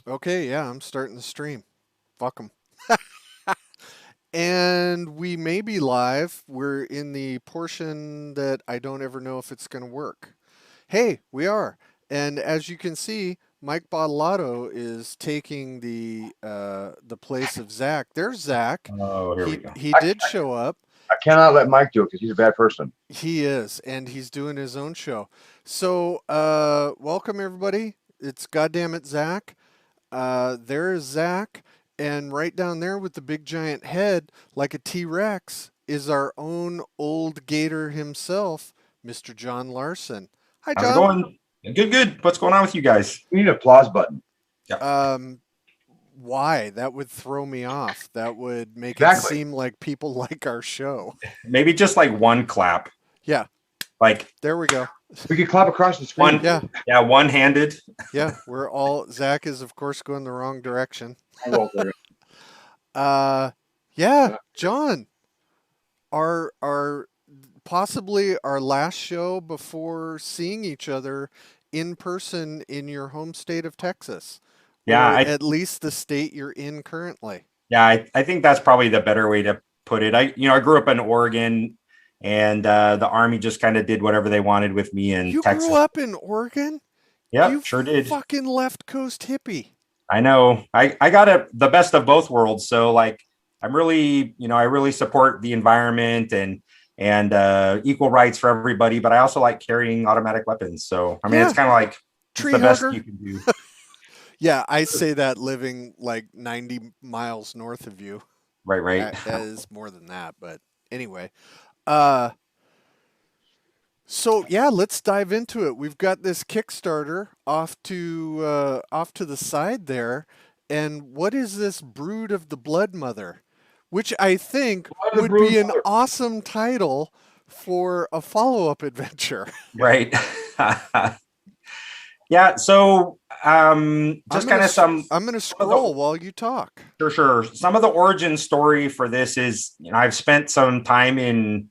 Okay, yeah, I'm starting the stream. Fuck them. And we may be live. We're in the portion that I don't ever know if it's going to work. Hey, we are. And as you can see, Mike Bottolato is taking the place of Zach. There's Zach. Oh, here we He go. he did show up. I cannot let Mike do it because he's a bad person. He is, and he's doing his own show. So, welcome everybody. It's Goddammit Zach. There is Zach, and right down there with the big giant head, like a T-Rex, is our own old gator himself, Mr. John Larson. Hi, How's it John. going? Good, good. What's going on with you guys? We need an applause button. Why? That would throw me off. That would make it Exactly. seem like people like our show. Maybe just like one clap. Yeah, Like there we go. We could clap across the screen. one, Yeah, yeah, one-handed. yeah. We're all. Zach is, of course, going the wrong direction. Well, there. Yeah, John, our possibly our last show before seeing each other in person in your home state of Texas, Yeah, or I at least the state you're in currently. yeah, I think that's probably the better way to put it. I grew up in Oregon, and the Army just kind of did whatever they wanted with me in You Texas. grew up in Oregon? Yep, You sure did. fucking left coast hippie. I know. I got the best of both worlds. So like I'm really, I really support the environment and equal rights for everybody, but I also like carrying automatic weapons. So I mean it's Yeah. kind of like it's Tree the best hugger. you can do. Yeah, I say that living like 90 miles north of you. Right. That is more than that, but anyway. Uh, so yeah, let's dive into it. We've got this Kickstarter off to the side there, and what is this Brood of the Blood Mother, which I think Blood of the would Brood be an Mother. awesome title for a follow-up adventure. Right. Yeah. So just kind of some I'm gonna scroll while you talk. sure. Some of the origin story for this is, I've spent some time in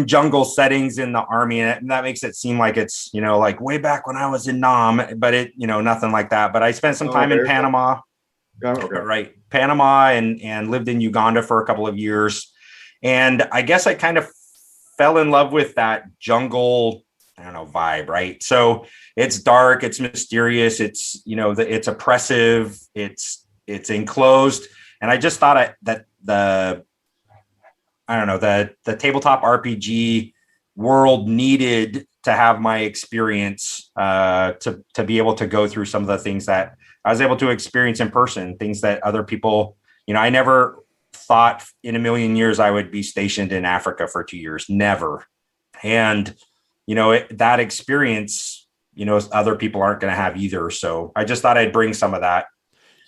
jungle settings in the Army, and that makes it seem like it's, like way back when I was in Nam, but nothing like that. But I spent some time in Panama, Okay. right? Panama and lived in Uganda for a couple of years. And I guess I kind of fell in love with that jungle, I don't know, vibe, right? So it's dark, it's mysterious, it's, it's oppressive, it's enclosed. And I just thought that the tabletop RPG world needed to have my experience to be able to go through some of the things that I was able to experience in person, things that other people, I never thought in a million years I would be stationed in Africa for 2 years, never. And, that experience, other people aren't going to have either. So I just thought I'd bring some of that.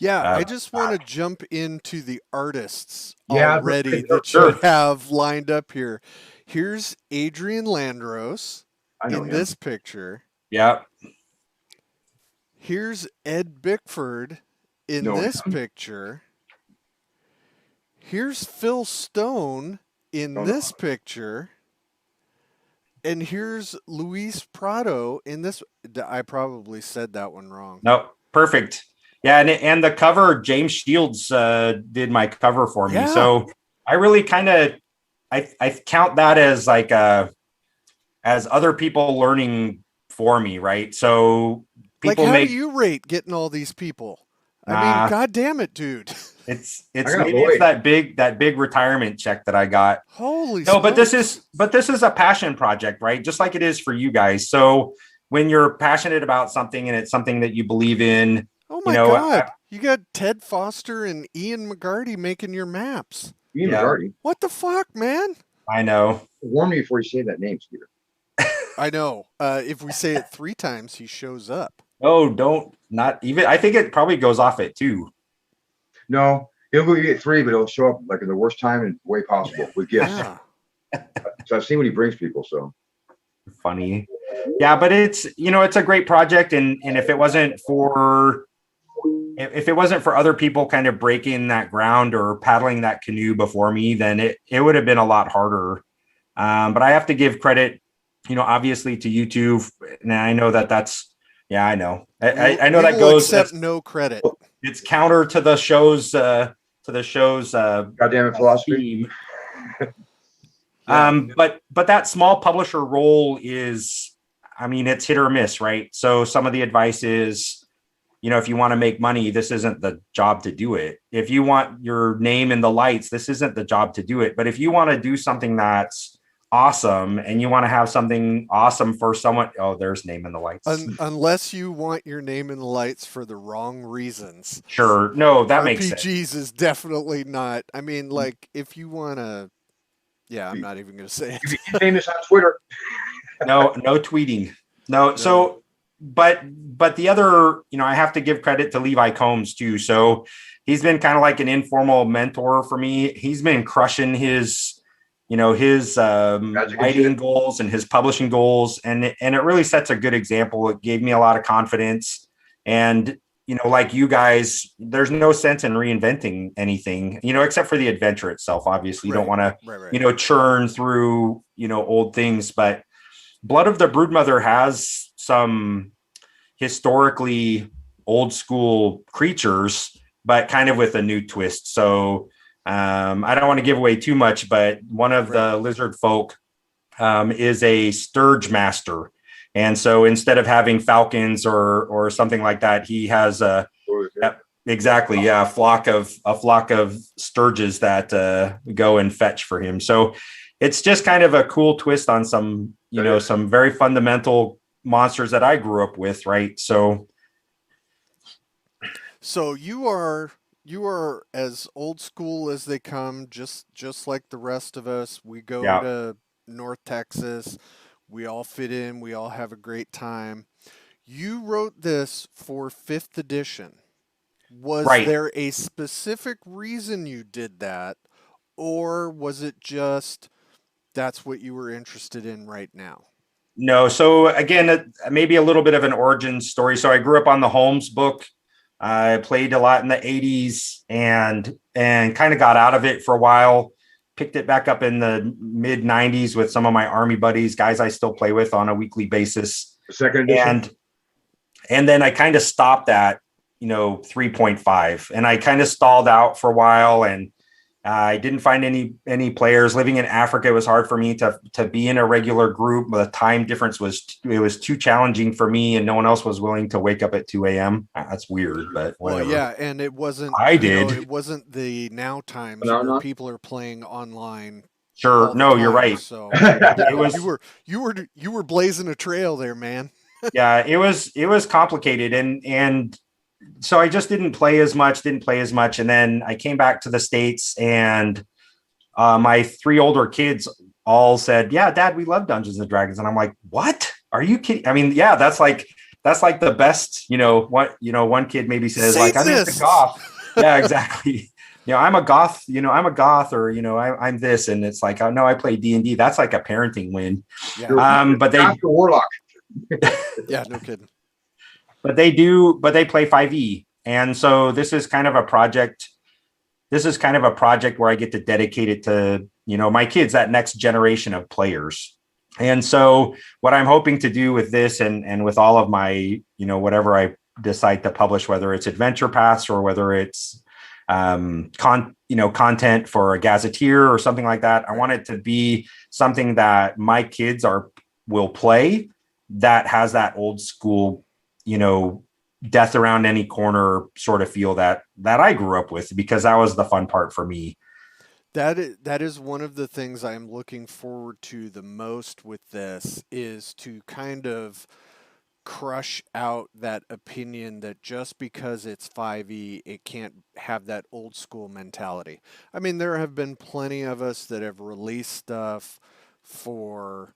Yeah, I just want to jump into the artists Yeah, already sure, that you sure. have lined up here. Here's Adrian Landros I know in him. this picture. Yeah. Here's Ed Bickford in Know this him. picture. Here's Phil Stone in Don't know. this picture. And here's Luis Prado in this. I probably said that one wrong. No, perfect. Yeah, and the cover, James Shields did my cover for me. Yeah. So I really kind of I count that as like as other people learning for me, right? So Like, people how make do you rate getting all these people? I Nah. mean, God damn it, dude. it's I got maybe Lloyd. it's that big retirement check that I got. Holy No, but smokes. this is a passion project, right? Just like it is for you guys. So when you're passionate about something and it's something that you believe in, Oh my know, God. You got Ted Foster and Ian McGarty making your maps. Ian Yeah. McGarty. What the fuck, man? I know. Warn me before you say that name, Skeeter. I know. If we say it 3 times, he shows up. Oh, not even. I think it probably goes off at 2. No, he'll go get 3, but he'll show up like in the worst time and way possible with gifts. Yeah. So I've seen what he brings people. So Funny. Yeah, but it's it's a great project, and if it wasn't for other people kind of breaking that ground or paddling that canoe before me, then it would have been a lot harder. But I have to give credit, obviously to YouTube, and I know that that's Yeah, I know. I know We that will goes. accept no credit. It's counter to the show's Goddamn it, philosophy. theme. Yeah. But that small publisher role is, I mean, it's hit or miss, right? So some of the advice is, if you want to make money, this isn't the job to do it. If you want your name in the lights, this isn't the job to do it. But if you want to do something that's awesome and you want to have something awesome for someone, oh, there's name in the lights. Unless you want your name in the lights for the wrong reasons. Sure. No, that makes sense. RPGs is definitely not. I mean, like, if you want to, yeah, I'm not even going to say If you it. keep famous on Twitter, No tweeting. No. So, but the other, I have to give credit to Levi Combs too. So he's been kind of like an informal mentor for me. He's been crushing his writing goals and his publishing goals, and it really sets a good example. It gave me a lot of confidence, and like you guys, there's no sense in reinventing anything, except for the adventure itself. Obviously, you don't want to, Right. churn through, old things, but Blood of the Broodmother has some historically old school creatures, but kind of with a new twist. So I don't want to give away too much, but one of the lizard folk is a sturge master. And so instead of having falcons or something like that, he has a flock of sturges that go and fetch for him. So it's just kind of a cool twist on some some very fundamental monsters that I grew up with, right? So you are as old school as they come, just like the rest of us. We go to North Texas. We all fit in. We all have a great time. You wrote this for 5th edition. Was there a specific reason you did that, or was it just that's what you were interested in right now? No. So again, maybe a little bit of an origin story. So I grew up on the Holmes book. I played a lot in the 80s and kind of got out of it for a while. Picked it back up in the mid 90s with some of my Army buddies, guys I still play with on a weekly basis. Second edition. And then I kind of stopped at 3.5, and I kind of stalled out for a while, and I didn't find any players. Living in Africa, it was hard for me to be in a regular group. The time difference was too challenging for me, and no one else was willing to wake up at 2 a.m. That's weird, but whatever. Well, yeah, and it wasn't. It wasn't the now times where people are playing online. Sure, no, you're right. So it was you were blazing a trail there, man. Yeah, it was complicated, and so I just didn't play as much. And then I came back to the States, and my 3 older kids all said, "Yeah, Dad, we love Dungeons and Dragons." And I'm like, "What? Are you kidding?" I mean, yeah, that's like the best, one kid maybe says, like, I'm into goth. Yeah, exactly. I'm a goth, or, I'm this. And it's like, oh no, I play D&D. That's like a parenting win. Yeah. But they warlock. Yeah, no kidding. But they play 5e. And so this is kind of a project where I get to dedicate it to, my kids, that next generation of players. And so what I'm hoping to do with this and with all of my, whatever I decide to publish, whether it's adventure paths or whether it's content for a gazetteer or something like that, I want it to be something that my kids will play that has that old school, death around any corner sort of feel that I grew up with, because that was the fun part for me. That is one of the things I'm looking forward to the most with this, is to kind of crush out that opinion that just because it's 5e, it can't have that old school mentality. I mean, there have been plenty of us that have released stuff for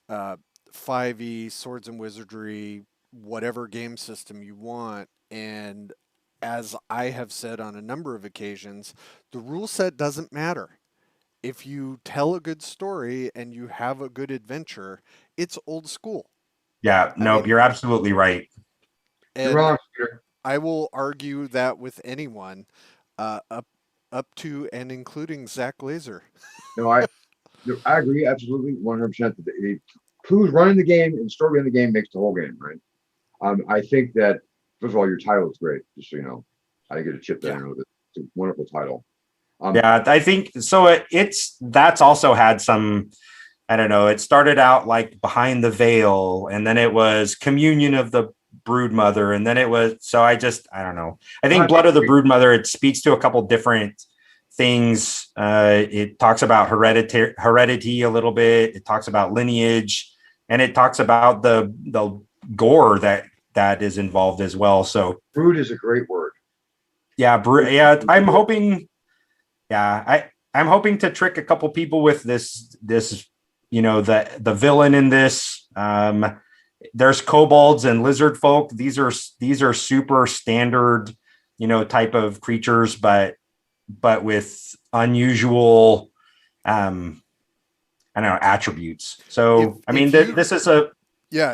5e, Swords and Wizardry, whatever game system you want, and as I have said on a number of occasions, the rule set doesn't matter. If you tell a good story and you have a good adventure, it's old school. Yeah, no, you're absolutely right. And you're wrong, I will argue that with anyone, up to and including Zach Glazer. No, I agree absolutely 100%. Who's running the game and story in the game makes the whole game, right? I think that first of all, your title is great. Just so you know, I didn't get a chip Yeah. there. It's a wonderful title. Yeah, I think so. That's also had some. I don't know. It started out like Behind the Veil, and then it was Communion of the Brood Mother, and then it was. So I don't know. I think Blood of the Brood Mother. It speaks to a couple different things. It talks about heredity a little bit. It talks about lineage, and it talks about the gore that is involved as well. So brood is a great word. Yeah, yeah. I'm hoping. Yeah, I'm hoping to trick a couple people with this the villain in this. There's kobolds and lizard folk. These are super standard, type of creatures, but with unusual, I don't know, attributes. So this is a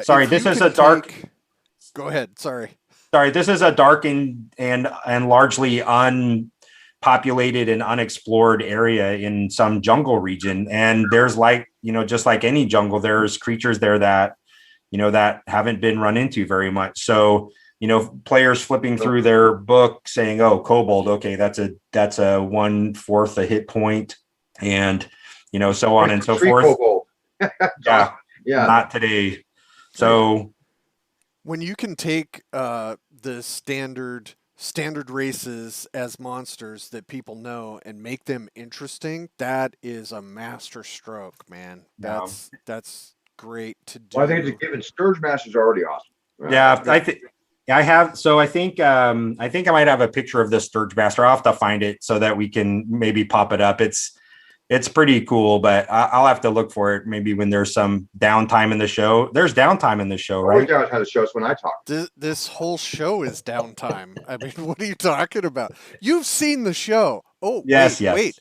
sorry. This is a dark. Go ahead. Sorry. This is a dark and largely unpopulated and unexplored area in some jungle region. And there's just like any jungle, there's creatures there that, that haven't been run into very much. So, players flipping through their book saying, oh, kobold, okay, that's a 1/4 a hit point, and, so on and so forth. Yeah. Not today. So when you can take the standard races as monsters that people know and make them interesting, that is a master stroke, man. That's great to do. Well, I think it's a given. Scourge Master's already awesome. Yeah, I think I have. So I think I might have a picture of this Scourge Master. I'll have to find it so that we can maybe pop it up. It's pretty cool, but I'll have to look for it maybe when there's some downtime in the show. There's downtime in the show, right? Downtime in the show is when I talk. This whole show is downtime. I mean, what are you talking about? You've seen the show. Oh, yes. Wait.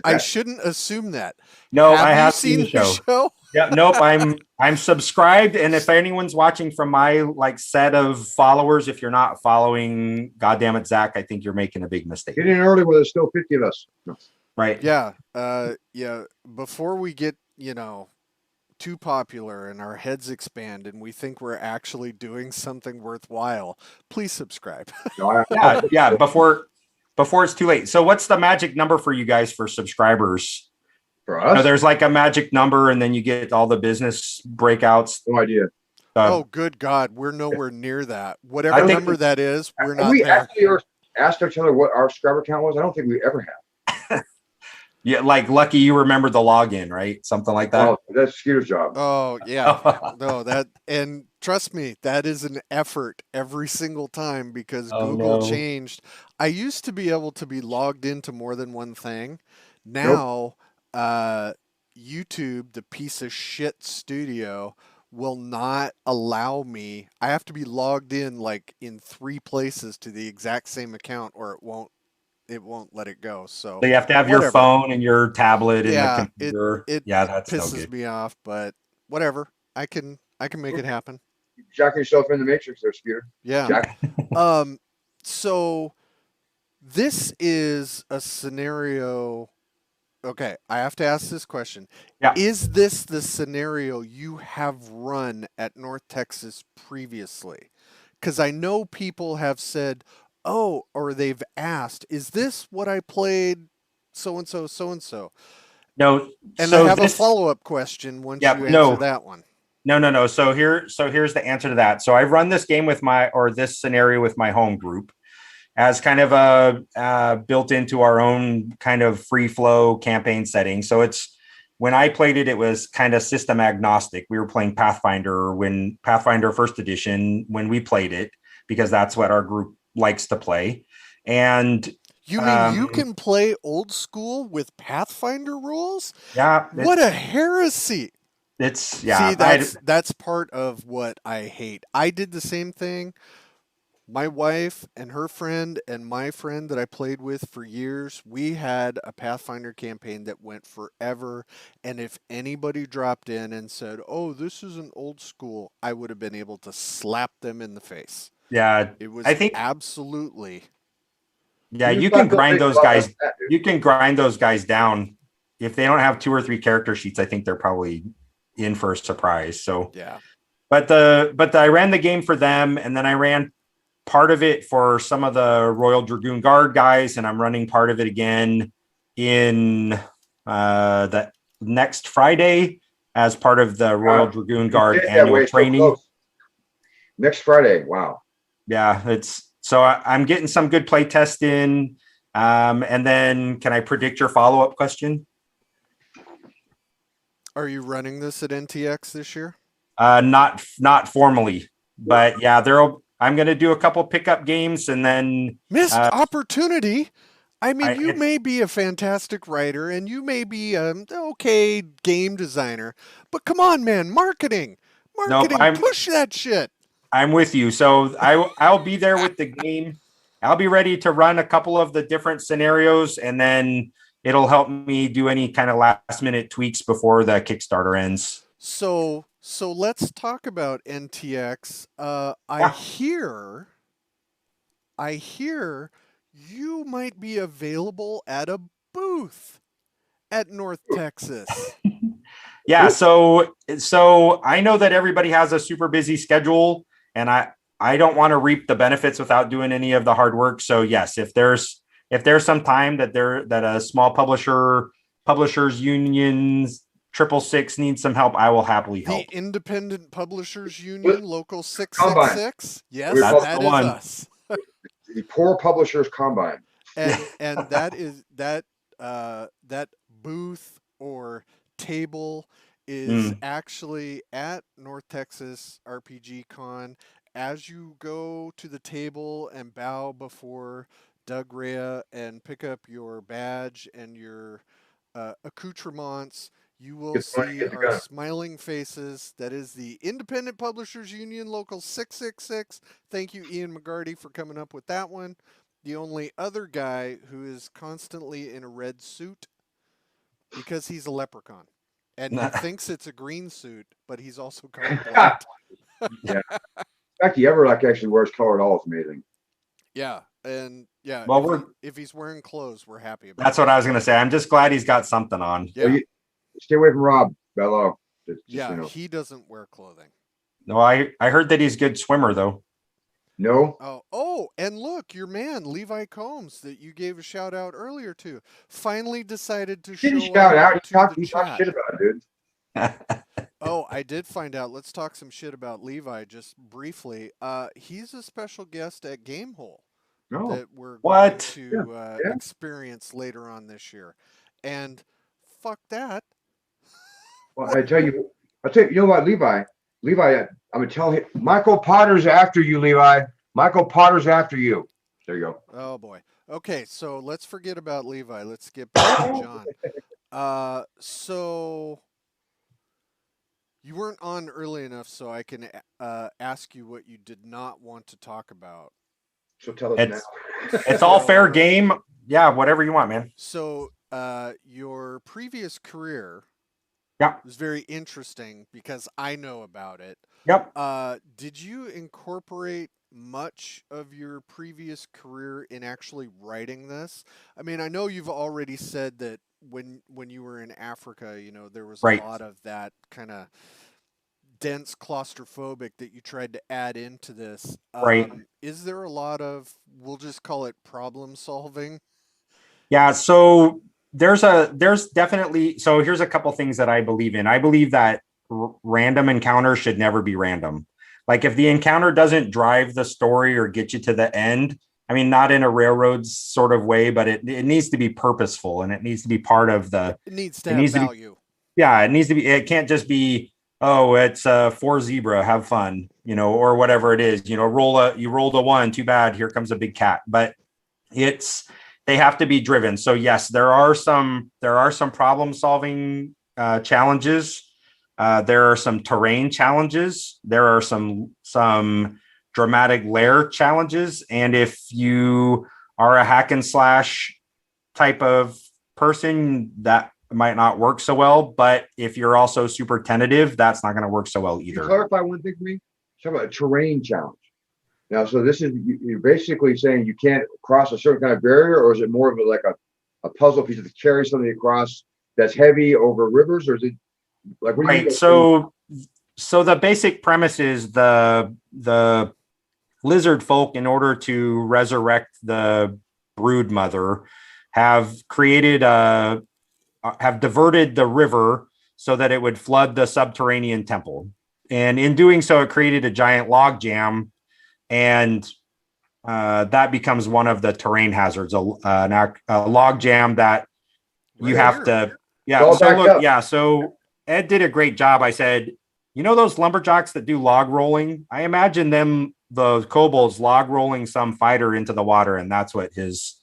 I shouldn't assume that. No, I have seen the show. Yeah, nope. I'm subscribed, and if anyone's watching from my set of followers, if you're not following Goddammit Zach, I think you're making a big mistake. Get in early where there's still 50 of us. No. Right. Yeah. Yeah. Before we get, too popular and our heads expand and we think we're actually doing something worthwhile, please subscribe. Yeah. Before it's too late. So what's the magic number for you guys for subscribers? For us? There's like a magic number, and then you get all the business breakouts. No idea. Oh, good God. We're nowhere near that. Whatever number that is, we're not we there. Actually asked each other what our subscriber count was. I don't think we ever have. Yeah, like lucky you remember the login, right? Something like that. Oh, that's Skeeter's job. Oh, yeah. No, and trust me, that is an effort every single time because Google changed. I used to be able to be logged into more than one thing. Now, YouTube, the piece of shit studio, will not allow me. I have to be logged in in 3 places to the exact same account, or it won't let it go. So you have to have your phone and your tablet and the computer. It that's pisses me off, but whatever. I can make it happen. Jacking yourself in the matrix there, Skeeter. Yeah. So this is a scenario. Okay, I have to ask this question. Yeah. Is this the scenario you have run at North Texas previously? Because I know people have said, oh, or they've asked, is this what I played so-and-so, so-and-so? No. And I have a follow-up question once you answer that one. No. So here's the answer to that. So I run this game this scenario with my home group as kind of a built into our own kind of free flow campaign setting. So when I played it, it was kind of system agnostic. We were playing Pathfinder first edition when we played it, because that's what our group likes to play. And you mean you can play old school with Pathfinder rules? Yeah. What a heresy. See, that's part of what I hate. I did the same thing. My wife and her friend and my friend that I played with for years, we had a Pathfinder campaign that went forever. And if anybody dropped in and said, oh, this is an old school, I would have been able to slap them in the face. Yeah. It was absolutely. Yeah, you can grind those guys. You can grind those guys down. If they don't have 2 or 3 character sheets, I think they're probably in for a surprise. So yeah. but I ran the game for them, and then I ran part of it for some of the Royal Dragoon Guard guys, and I'm running part of it again in the next Friday as part of the Royal Dragoon Guard annual training. So next Friday. Wow. Yeah, I'm getting some good play test in. And then can I predict your follow-up question? Are you running this at NTX this year? Not formally, but yeah, I'm going to do a couple pickup games and then missed opportunity. I mean, you may be a fantastic writer and you may be an okay game designer, but come on, man, marketing, push that shit. I'm with you. So I'll be there with the game. I'll be ready to run a couple of the different scenarios, and then it'll help me do any kind of last minute tweaks before the Kickstarter ends. So let's talk about NTX. I hear you might be available at a booth at North Texas. Yeah, so I know that everybody has a super busy schedule, and I don't want to reap the benefits without doing any of the hard work. So yes, if there's some time that a small publishers unions 666 needs some help, I will happily help. The Independent Publishers Union, Local 666. Yes, that is us. The Poor Publishers Combine. And that is that booth or table is actually at North Texas RPG Con. As you go to the table and bow before Doug Rea and pick up your badge and your accoutrements, you will see our smiling faces. That is the Independent Publishers Union Local 666. Thank you, Ian McGarty, for coming up with that one. The only other guy who is constantly in a red suit because he's a leprechaun. And he thinks it's a green suit, but he's also colorblind. Yeah. In fact, he ever actually wears color at all. It's amazing. Yeah. And yeah, well, if he's wearing clothes, we're happy about That's what I was going to say. I'm just glad he's got something on. Yeah. Stay away from Rob Bello. He doesn't wear clothing. No, I heard that he's a good swimmer, though. No. Oh, and look, your man, Levi Combs, that you gave a shout out earlier to, finally decided to show shout out. He talked shit about it, dude. Oh, I did find out. Let's talk some shit about Levi just briefly. He's a special guest at Gamehole that we're going to experience later on this year. And fuck that. Well, I tell you, you know what, Levi, I'm gonna tell him, Michael Potter's after you, Levi. Michael Potter's after you. There you go. Oh boy. Okay, so let's forget about Levi. Let's skip back to John. So you weren't on early enough, so I can ask you what you did not want to talk about. So tell us now. It's all fair game. Yeah, whatever you want, man. So your previous career was very interesting because I know about it. Yep. Did you incorporate much of your previous career in actually writing this? I mean, I know you've already said that when you were in Africa, there was a lot of that kind of dense claustrophobic that you tried to add into this. Is there a lot of, we'll just call it problem solving? Yeah. So there's definitely, so here's a couple things that I believe in. I believe that random encounters should never be random. Like if the encounter doesn't drive the story or get you to the end, I mean, not in a railroad sort of way, but it needs to be purposeful and it needs to be part of the, it needs to have value. It needs to be, it can't just be, oh, it's for zebra, have fun, or whatever it is, you rolled a 1, too bad, here comes a big cat. But they have to be driven. So yes, there are some problem solving challenges. There are some terrain challenges. There are some dramatic layer challenges. And if you are a hack and slash type of person, that might not work so well. But if you're also super tentative, that's not going to work so well either. Can you clarify one thing for me? Talk about a terrain challenge. Now, so this is, you're basically saying you can't cross a certain kind of barrier, or is it more of a puzzle piece to carry something across that's heavy over rivers, or is it like what do you mean? So so the basic premise is the lizard folk, in order to resurrect the brood mother, have created a have diverted the river so that it would flood the subterranean temple. And in doing so, it created a giant log jam, and that becomes one of the terrain hazards, a log jam that you Right have here. to, yeah. All So backed look, up. yeah. So Ed did a great job. I said, you know, those lumberjacks that do log rolling, I imagine them, the kobolds, log rolling some fighter into the water, and that's what his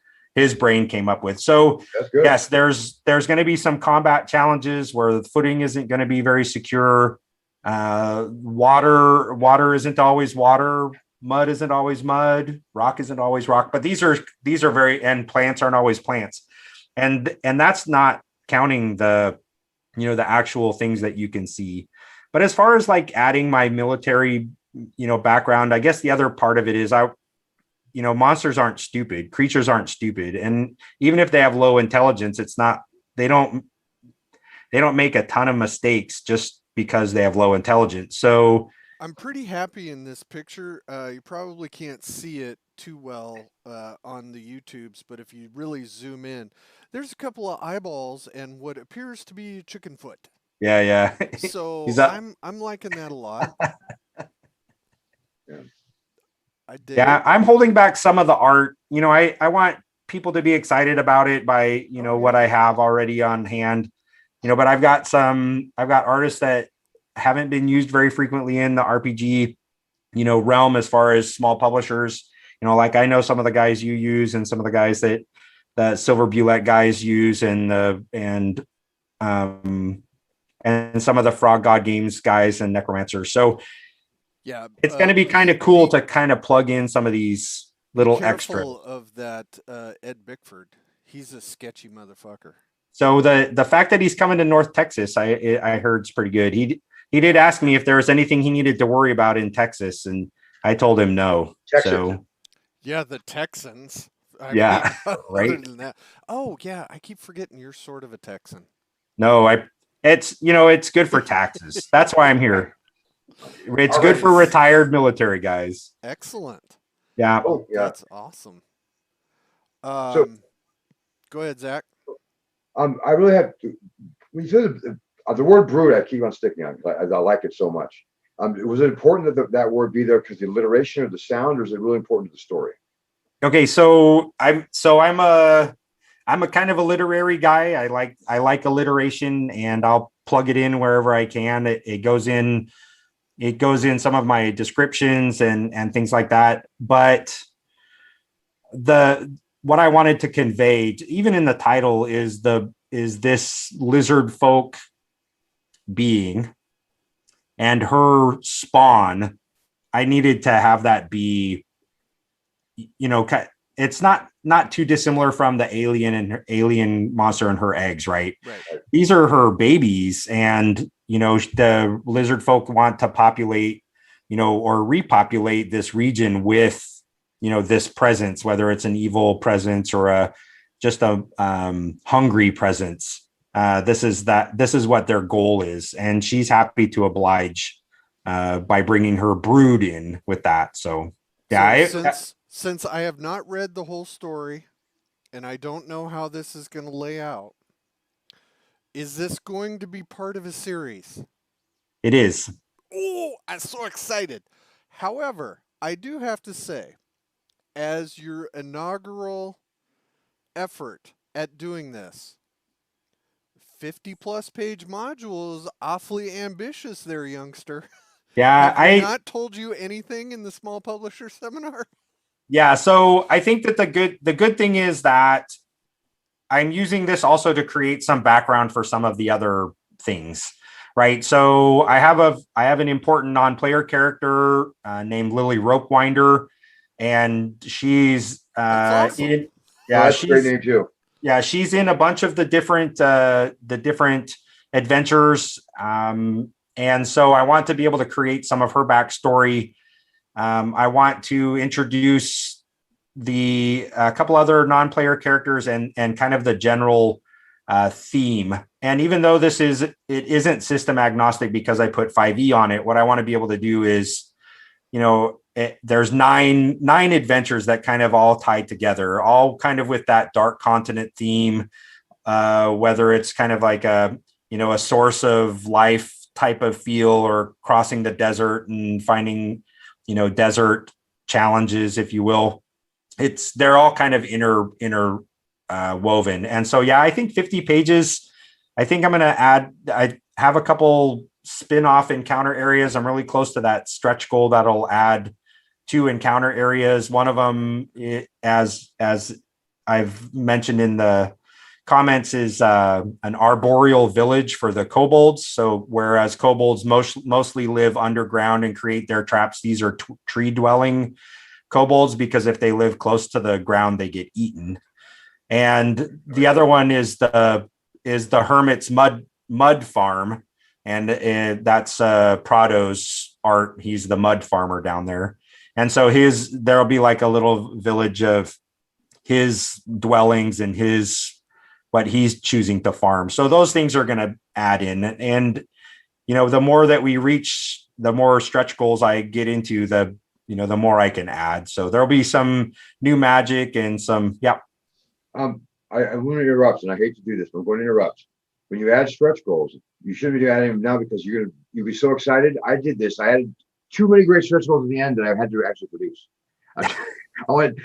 brain came up with. So That's good. yes, there's going to be some combat challenges where the footing isn't going to be very secure. Water isn't always water. Mud isn't always mud. Rock isn't always rock. But these are very, and plants aren't always plants. And that's not counting the, you know, the actual things that you can see. But as far as like adding my military, you know, background, I guess the other part of it is you know, monsters aren't stupid, creatures aren't stupid. And even if they have low intelligence, it's not, they don't make a ton of mistakes just because they have low intelligence. So I'm pretty happy in this picture. You probably can't see it too well on the YouTubes, but if you really zoom in, there's a couple of eyeballs and what appears to be chicken foot. yeah. So He's up. I'm liking that a lot. Yeah. I dig Yeah, it. I'm holding back some of the art. You know, I want people to be excited about it by, you know, what I have already on hand. You know, but I've got artists that haven't been used very frequently in the RPG, you know, realm, as far as small publishers. You know, like I know some of the guys you use and some of the guys that the Silver Bullet guys use, and um and some of the Frog God Games guys and Necromancers. So Yeah, it's going to be kind of cool to kind of plug in some of these be little extra. careful of that Ed Bickford. He's a sketchy motherfucker. So the fact that he's coming to North Texas, I heard is pretty good. He did ask me if there was anything he needed to worry about in Texas, and I told him no. Texas. So Yeah, the Texans. I yeah, mean, right. other than that, oh yeah, I keep forgetting you're sort of a Texan. No, it's, you know, it's good for taxes. That's why I'm here. It's All good right. for retired military guys. Excellent. Yeah. Oh, yeah. That's awesome. So- Go ahead, Zach. I really have to, when you said the word brood, I keep on sticking on. I like it so much. Was it important that that word be there because the alliteration or the sound, or is it really important to the story? Okay, so I'm a kind of a literary guy. I like alliteration, and I'll plug it in wherever I can. It goes in some of my descriptions and things like that. But what I wanted to convey, even in the title, is this lizard folk being and her spawn. I needed to have that be, you know, it's not too dissimilar from the alien and her alien monster and her eggs, right? Right. These are her babies, and you know, the lizard folk want to populate, you know, or repopulate this region with, you know, this presence, whether it's an evil presence or just a hungry presence. This is what their goal is, and she's happy to oblige by bringing her brood in with that. So yeah, So since I have not read the whole story, and I don't know how this is going to lay out, is this going to be part of a series? it is. Oh, I'm so excited. However, I do have to say, as your inaugural effort at doing this, 50+ page module is awfully ambitious there, youngster. Yeah, Have we not told you anything in the small publisher seminar? Yeah, so I think that the good thing is that I'm using this also to create some background for some of the other things, right? So I have an important non-player character named Lily Ropewinder, and she's That's awesome. That's a great name too. Yeah, she's in a bunch of the different adventures, and so I want to be able to create some of her backstory. I want to introduce a couple other non-player characters and kind of the general theme. And even though it isn't system agnostic because I put 5e on it, what I want to be able to do is, there's nine adventures that kind of all tie together, all kind of with that dark continent theme, whether it's kind of like a source of life type of feel, or crossing the desert and finding, desert challenges, if you will. They're all kind of inner woven. And so, yeah, I think 50 pages, I think I'm going to I have a couple spin-off encounter areas. I'm really close to that stretch goal that'll add 2 encounter areas. One of them, as I've mentioned in the comments, is an arboreal village for the kobolds. So whereas kobolds mostly live underground and create their traps, these are tree dwelling kobolds, because if they live close to the ground, they get eaten. And the other one is the hermit's mud farm, and that's Prado's art. He's the mud farmer down there, and so there'll be like a little village of his dwellings and what he's choosing to farm. So those things are going to add in, and the more that we reach, the more stretch goals I get into, the more I can add. So there'll be some new magic and some, yeah. I'm going to interrupt, and I hate to do this, but I'm going to interrupt. When you add stretch goals, you shouldn't be adding them now, because you'll be so excited. I did this. I had too many great stretch goals at the end that I had to actually produce. I would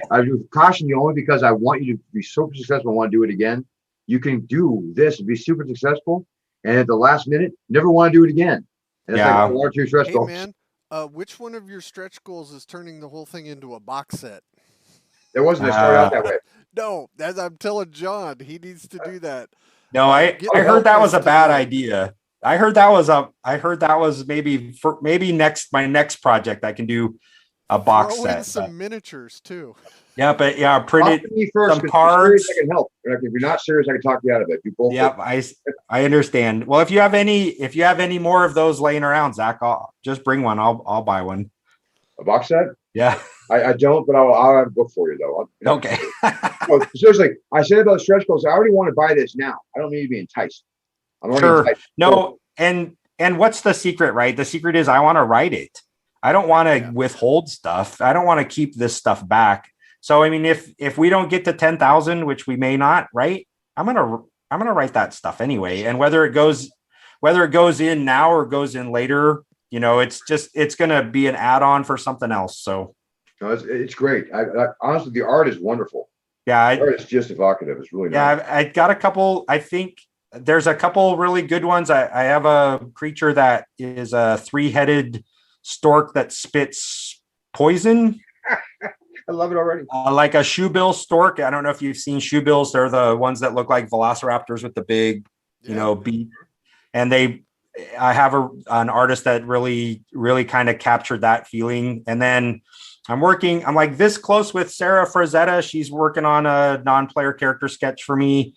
caution you only because I want you to be super successful. I want to do it again. You can do this and be super successful, and at the last minute, never want to do it again. And it's like 1 or 2 stretch goals. Man, which one of your stretch goals is turning the whole thing into a box set? There wasn't. It started out that way. No, as I'm telling John, he needs to do that. No, I heard that was a bad idea. I heard that was maybe my next project. I can do a box set. In some miniatures too. Yeah, but yeah, printed first, some cards. I can help. If you're not serious, I can talk you out of it. You both. Yeah, I understand. Well, if you have any more of those laying around, Zach, I'll just bring one. I'll buy one. A box set? Yeah. I don't, but I'll have a book for you though. Okay. No, seriously, I said about stretch goals. I already want to buy this now. I don't need to be enticed. I'm already enticed. No, and what's the secret, right? The secret is I want to write it. I don't want to withhold stuff. I don't want to keep this stuff back. So I mean, if we don't get to 10,000, which we may not, right? I'm gonna write that stuff anyway. And whether it goes in now or goes in later, it's gonna be an add-on for something else. So no, it's great. I honestly, the art is wonderful. Yeah, the art is just evocative. It's really nice. Yeah, I got a couple. I think there's a couple really good ones. I have a creature that is a 3-headed stork that spits poison. I love it already. Like a shoebill stork. I don't know if you've seen shoebills. They're the ones that look like velociraptors with the big, beak. And I have an artist that really, really kind of captured that feeling. And then I'm like this close with Sarah Frazetta. She's working on a non-player character sketch for me,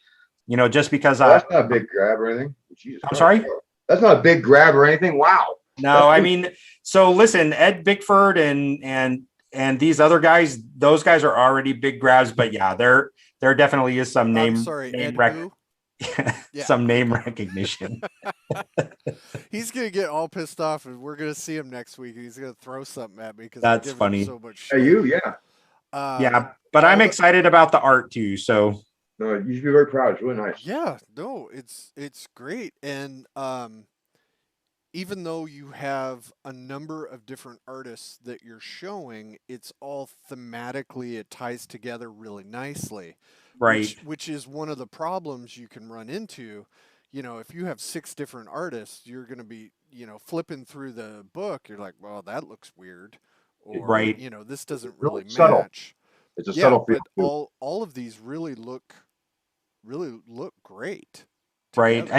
just because that's not a big grab or anything. Jesus I'm sorry? That's not a big grab or anything. Wow. No, I mean, so listen, Ed Bickford and these other guys, those guys are already big grabs, but yeah, there definitely is some name recognition. He's gonna get all pissed off, and we're gonna see him next week. He's gonna throw something at me because that's funny. So much shit. Yeah, but I'm excited about the art too. So no, you should be very proud. It's really nice. Yeah, no, it's great, and even though you have a number of different artists that you're showing, it's all thematically, it ties together really nicely. Right. Which is one of the problems you can run into. If you have 6 different artists, you're going to be, flipping through the book. You're like, well, that looks weird. Or, right. This doesn't really match. Subtle. It's a subtle feel. But all of these really look great. Right.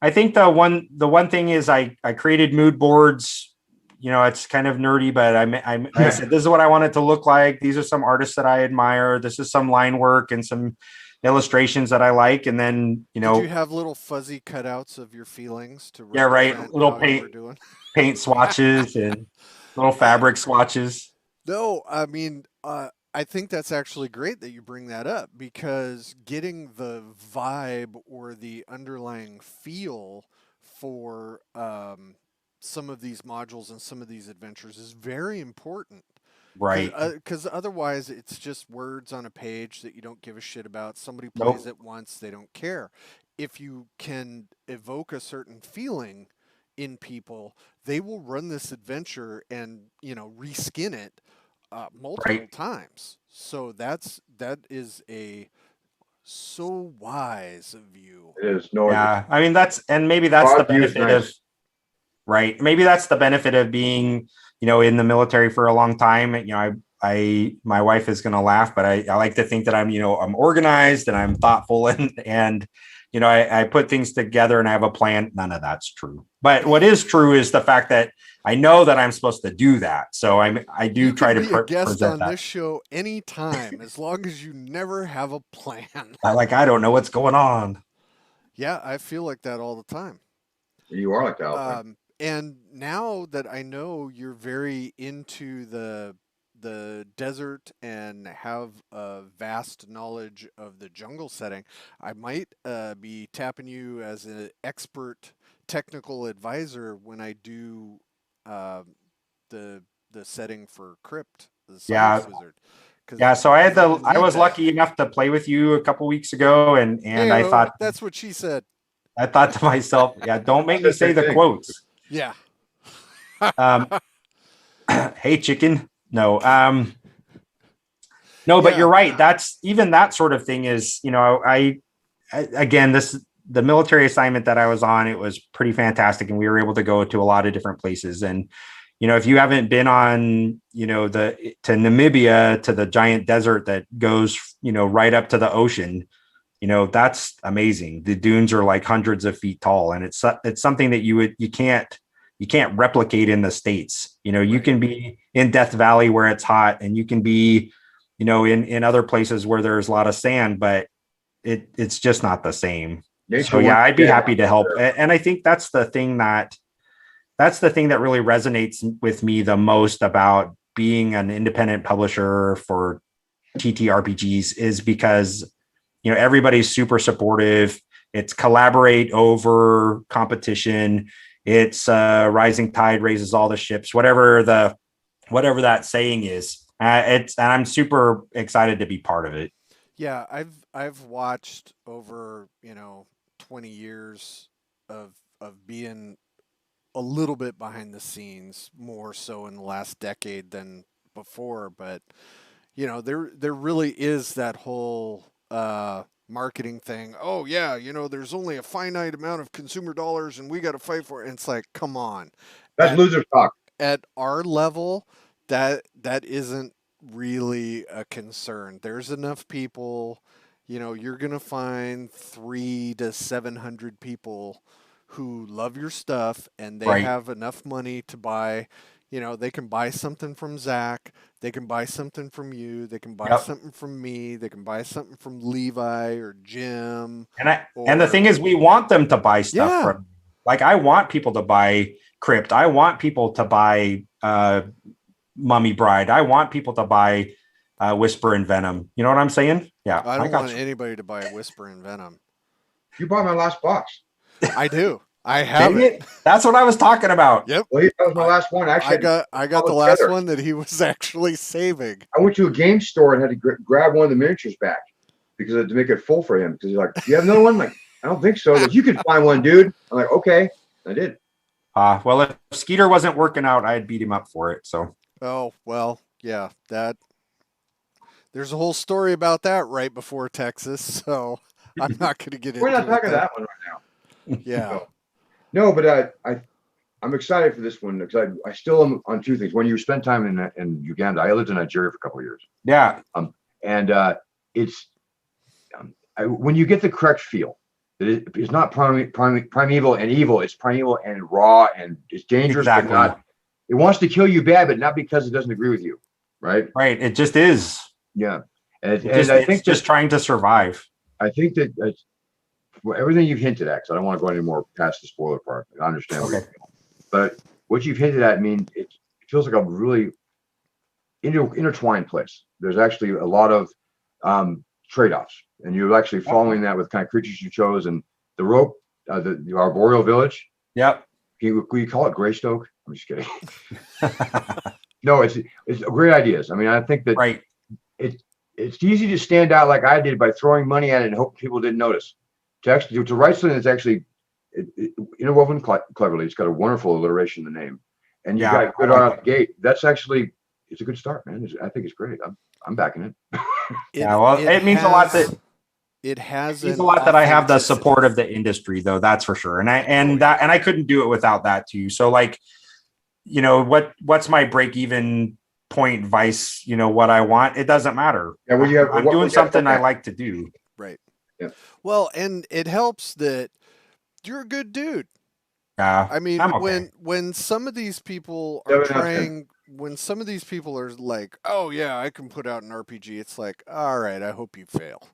I think the one thing is I created mood boards. It's kind of nerdy, but I said, this is what I want it to look like. These are some artists that I admire. This is some line work and some illustrations that I like. And then, Did you have little fuzzy cutouts of your feelings to little paint swatches and little fabric swatches. No, I mean, I think that's actually great that you bring that up because getting the vibe or the underlying feel for some of these modules and some of these adventures is very important. Right. Because otherwise, it's just words on a page that you don't give a shit about. Somebody plays Nope. it once, they don't care. If you can evoke a certain feeling in people, they will run this adventure and reskin it multiple Right. times. So that is a so wise of you. It is. No, Yeah. I mean, and maybe that's the product view is benefit of, nice. right. Maybe that's the benefit of being, in the military for a long time. My wife is going to laugh, but I like to think that I'm organized and I'm thoughtful and, I put things together and I have a plan. None of that's true. But what is true is the fact that I know that I'm supposed to do that. So I do You try can to be a guest present on that. this show anytime as long as you never have a plan. I don't know what's going on. Yeah, I feel like that all the time. You are like that all the time. And now that I know you're very into the desert and have a vast knowledge of the jungle setting, I might be tapping you as an expert technical advisor when I do uh, the the setting for Crypt, the Yeah. Science Wizard, because Yeah. So you're gonna I need was that. lucky enough to play with you a couple weeks ago and Hey, that's what she said. I thought to myself, yeah, don't I make me said the say same the thing. quotes. Yeah. Um, hey chicken. No. No, but you're Yeah. right. That's even that sort of thing is, again, the military assignment that I was on, it was pretty fantastic. And we were able to go to a lot of different places. And, if you haven't been on, to Namibia, to the giant desert that goes, right up to the ocean, that's amazing. The dunes are like hundreds of feet tall. And it's something that you can't replicate in the States. You Right. can be in Death Valley where it's hot and you can be, in other places where there's a lot of sand, but it's just not the same. So Nature yeah, wants I'd be you dead. happy to help. And I think that's the thing that really resonates with me the most about being an independent publisher for TTRPGs is because, everybody's super supportive. It's collaborate over competition. It's rising tide raises all the ships, whatever that saying is. And I'm super excited to be part of it. Yeah, I've watched over, 20 years of being a little bit behind the scenes, more so in the last decade than before, but there really is that whole marketing thing. Oh yeah, there's only a finite amount of consumer dollars and we got to fight for it. And it's like, come on. That's At loser talk. at our level, that isn't really a concern. There's enough people, you're gonna find 3 to 700 people who love your stuff and they Right. have enough money to buy. They can buy something from Zach, they can buy something from you, they can buy Yep. something from me, they can buy something from Levi or Jim And the thing or is, we want them to buy stuff yeah. from, like, I want people to buy Crypt. I want people to buy Mummy Bride. I want people to buy Whisper and Venom. You know what I'm saying? Yeah, I I don't want got you. anybody to buy Whisper and Venom. You bought my last box. I do. I have Dang it. it. That's what I was talking about. Yep. Well, that was my I last one. I Actually, got the all last together. one that he was actually saving. I went to a game store and had to grab one of the miniatures back because I had to make it full for him. Because he's like, "Do you have another one?" I'm like, I don't think so. He goes, you can find one, dude. I'm like, okay. I did. Well, if Skeeter wasn't working out, I'd beat him up for it. So Oh, well, yeah, that there's a whole story about that right before Texas, so I'm not going to get We're not into it talking though. that one right now. Yeah. So, no, but I'm excited for this one because I still am on two things. When you spend time in Uganda, I lived in Nigeria for a couple of years. yeah, And it's when you get the correct feel, that it's not primeval and evil. It's primeval and raw, and it's dangerous, but exactly. not. It wants to kill you bad, but not because it doesn't agree with you, right? Right. It just is. Yeah, and I It's think just trying to survive. I think that well, everything you've hinted at, because I don't want to go any more past the spoiler part. I understand what you're Okay. feeling, but what you've hinted at, I mean, it feels like a really intertwined place. There's actually a lot of trade-offs, and you're actually following that with kind of creatures you chose, and the rope, the arboreal village. Yep. We call it Greystoke. I'm just kidding. No, it's great ideas. I mean, I think that Right. It's easy to stand out like I did by throwing money at it and hope people didn't notice. To write something that's actually interwoven cleverly. It's got a wonderful alliteration in the name, and you got good out of the gate. That's actually, it's a good start, man. I think it's great. I'm backing it. It means a lot that I have the support of the industry, though. That's for sure. And I couldn't do it without that too. So like, what's my break even point vice, what I want? It doesn't matter. Yeah, I'm doing something I like to do. Right. Yeah. Well, and it helps that you're a good dude. Yeah. I mean, okay. when some of these people are when some of these people are like, oh yeah, I can put out an RPG, it's like, all right, I hope you fail.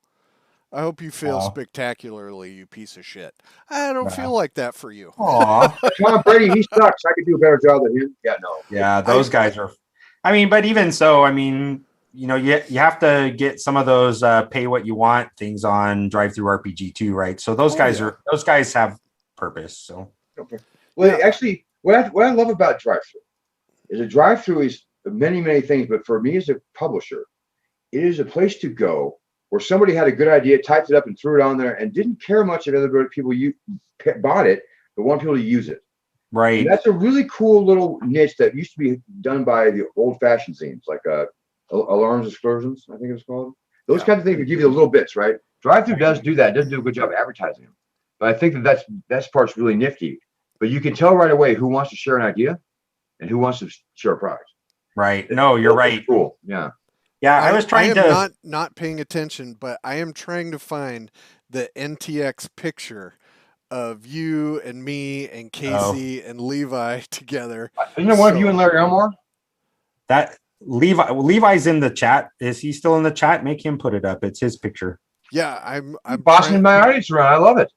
I hope you fail spectacularly, you piece of shit. I don't feel like that for you. Aw. Tom Brady, he sucks. I could do a better job than him. Yeah, no. Yeah, those guys are. I mean, but even so, I mean, you have to get some of those pay what you want things on Drive-Thru RPG too, right? So those guys have purpose. So. Okay. Well, actually, what I love about Drive-Thru is a Drive-Thru is many, many things, but for me as a publisher, it is a place to go where somebody had a good idea, typed it up and threw it on there and didn't care much if other people bought it, but want people to use it. Right. And that's a really cool little niche that used to be done by the old-fashioned zines, like Alarms Excursions, I think it was called. Those kinds of things would give you the little bits, right? Drive-Thru does do that. It doesn't do a good job advertising them. But I think that's part's really nifty. But you can tell right away who wants to share an idea and who wants to share a product. Right. No, you're right. Cool. Yeah. Yeah, I was trying to not paying attention, but I am trying to find the NTX picture of you and me and Casey and Levi together. Isn't there one of you and Larry Elmore? That Levi's in the chat. Is he still in the chat? Make him put it up. It's his picture. Yeah, I'm bossing my audience around. I love it.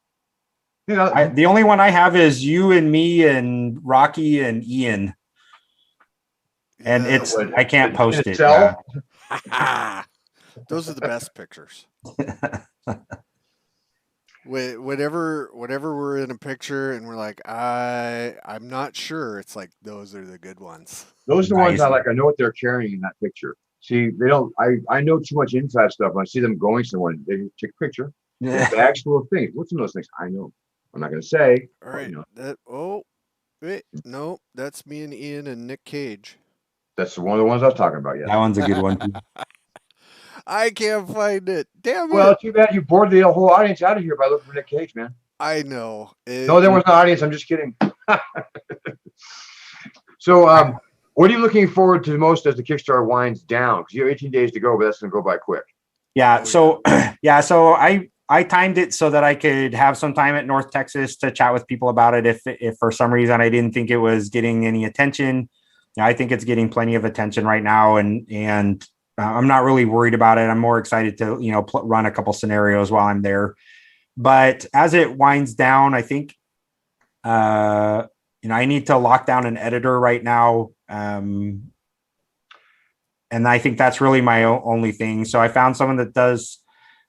The only one I have is you and me and Rocky and Ian. And I can't post it. Those are the best pictures. Whenever we're in a picture and we're like, I'm not sure, it's like those are the good ones. Those are the ones I like. I know what they're carrying in that picture. See, they don't. I know too much inside stuff. When I see them going somewhere, they take a picture. Yeah. Bags full of things. What's in those things? I know. I'm not going to say. All right. Wait, no, that's me and Ian and Nick Cage. That's one of the ones I was talking about. Yeah, that one's a good one. I can't find it. Damn it. Well, too bad you bored the whole audience out of here by looking for Nick Cage, man. I know. No, there was no audience. I'm just kidding. So, what are you looking forward to the most as the Kickstarter winds down? Because you have 18 days to go, but that's going to go by quick. Yeah. So, So I timed it so that I could have some time at North Texas to chat with people about it. If for some reason I didn't think it was getting any attention, I think it's getting plenty of attention right now, and I'm not really worried about it. I'm more excited to run a couple scenarios while I'm there. But as it winds down, I think I need to lock down an editor right now, and I think that's really my only thing. So I found someone that does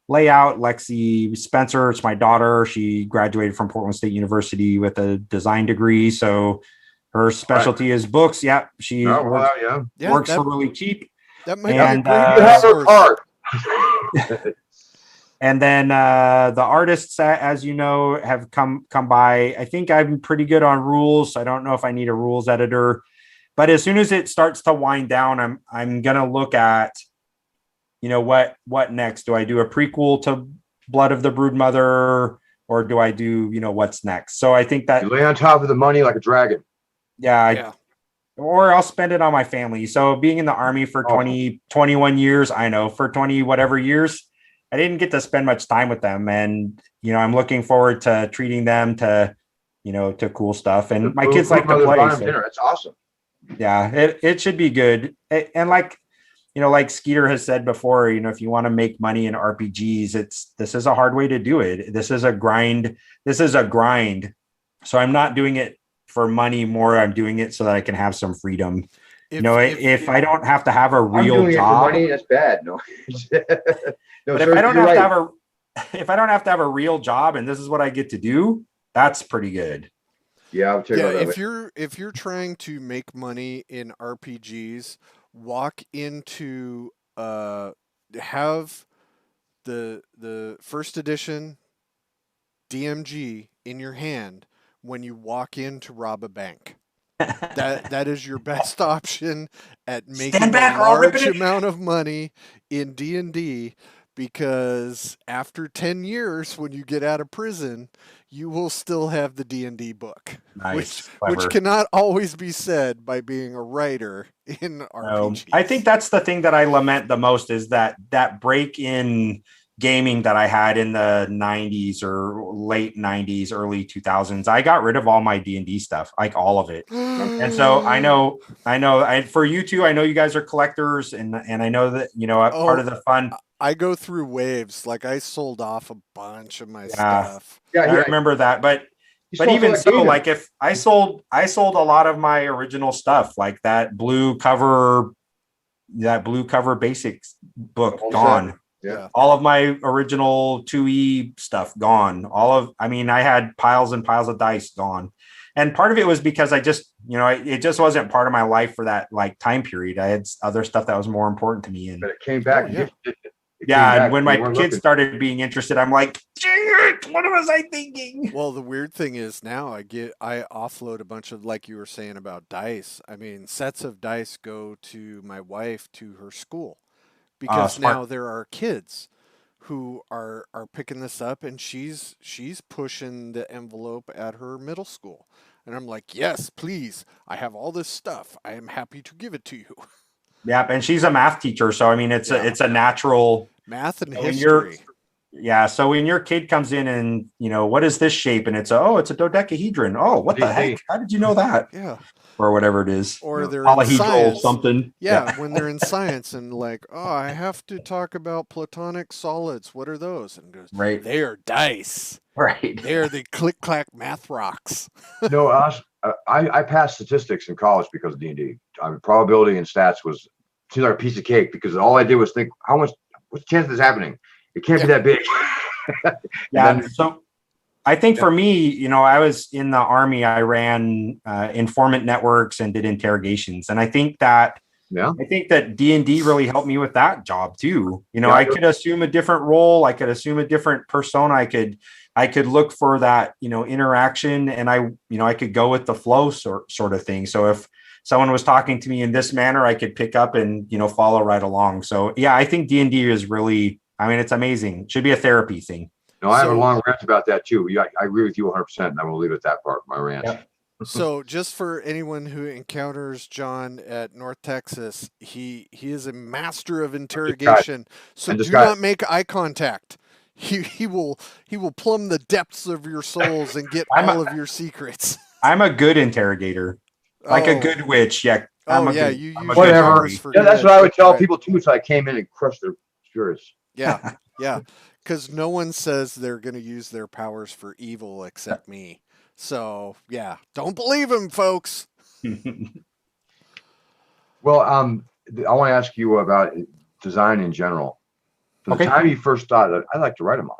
layout. Lexi Spencer, it's my daughter. She graduated from Portland State University with a design degree, so her specialty is books. Yeah, she works for really cheap. That might be hard. And then the artists, as you know, have come by. I think I'm pretty good on rules. I don't know if I need a rules editor, but as soon as it starts to wind down, I'm gonna look at, what next? Do I do a prequel to Blood of the Broodmother, or do I do what's next? So I think that you lay on top of the money like a dragon. Yeah. Or I'll spend it on my family. So being in the Army for 21 years, I know for 20 whatever years, I didn't get to spend much time with them. And, I'm looking forward to treating them to, to cool stuff. And my kids like to play. So, dinner. It's awesome. Yeah, it should be good. And like Skeeter has said before, if you want to make money in RPGs, this is a hard way to do it. This is a grind. So I'm not doing it for money more. I'm doing it so that I can have some freedom. if I don't have to have a I'm real doing it for job, money. That's bad. No, no, but sir, if I don't you're have to right. have if I don't have to have a real job and this is what I get to do, that's pretty good. Yeah, I'll tell you Yeah, about that. if you're trying to make money in RPGs, walk into have the first edition DMG in your hand when you walk in to rob a bank. That is your best option at Stand making a back or I'll rip large it. amount of money in D&D, because after 10 years when you get out of prison, you will still have the D&D book, which Nice, which clever. cannot always be said by being a writer in I think RPGs. that's the thing that I lament the most is that break in gaming that I had in the 90s or late 90s, early 2000s. I got rid of all my D&D stuff, like all of it. And so for you two, I know you guys are collectors and I know that, part Oh, of the fun. I go through waves. Like, I sold off a bunch of my Yeah, stuff. Yeah, I remember that. he's But also even like so, gaming. like if I sold a lot of my original stuff, like that blue cover basics book All set. gone. Yeah. All of my original 2E stuff gone. I had piles and piles of dice gone. And part of it was because I just, it just wasn't part of my life for that like time period. I had other stuff that was more important to me. And But it came back. Oh, yeah. It came yeah, and back when when my you weren't kids looking. started being interested, I'm like, what was I thinking? Well, the weird thing is now I offload a bunch of, like you were saying about dice. I mean, sets of dice go to my wife to her school, because now Smart. there are kids who are picking this up, and she's pushing the envelope at her middle school. And I'm like, "Yes, please. I have all this stuff. I am happy to give it to you." Yeah, and she's a math teacher, so I mean, it's Yeah. a natural. Math and When you're history. Yeah. So when your kid comes in and, what is this shape? And it's a dodecahedron. Oh, what the heck? How did you know that? Yeah. Or whatever it is. Or they're in Polyhedral science. something. Yeah, when they're in science and like, oh, I have to talk about platonic solids. What are those? And goes, Right. they are dice. Right. They are the click clack math rocks. No, I passed statistics in college because of D&D. I mean, probability and stats seemed like a piece of cake because all I did was think, what's the chance of this happening? It can't be that big. Yeah. So I think for me, I was in the Army. I ran informant networks and did interrogations. And I think that D&D really helped me with that job too. I could assume a different role. I could assume a different persona. I could look for that, interaction, and I could go with the flow sort of thing. So if someone was talking to me in this manner, I could pick up and, follow right along. So yeah, I think D&D is really, it's amazing. It should be a therapy thing. No, I have a long rant about that too. I agree with you 100%. And I'm going to leave it at that part, my rant. Yep. So just for anyone who encounters John at North Texas, he is a master of interrogation. So do not make eye contact. He will plumb the depths of your souls and get all of your secrets. I'm a good interrogator, like a good witch. Yeah. You use whatever. Yeah, that's what I would tell people too. So I came in and crushed their spirits. Yeah, yeah. Because no one says they're going to use their powers for evil except me. So yeah, don't believe him, folks. Well, I want to ask you about design in general. From the time you first thought that I'd like to write a module,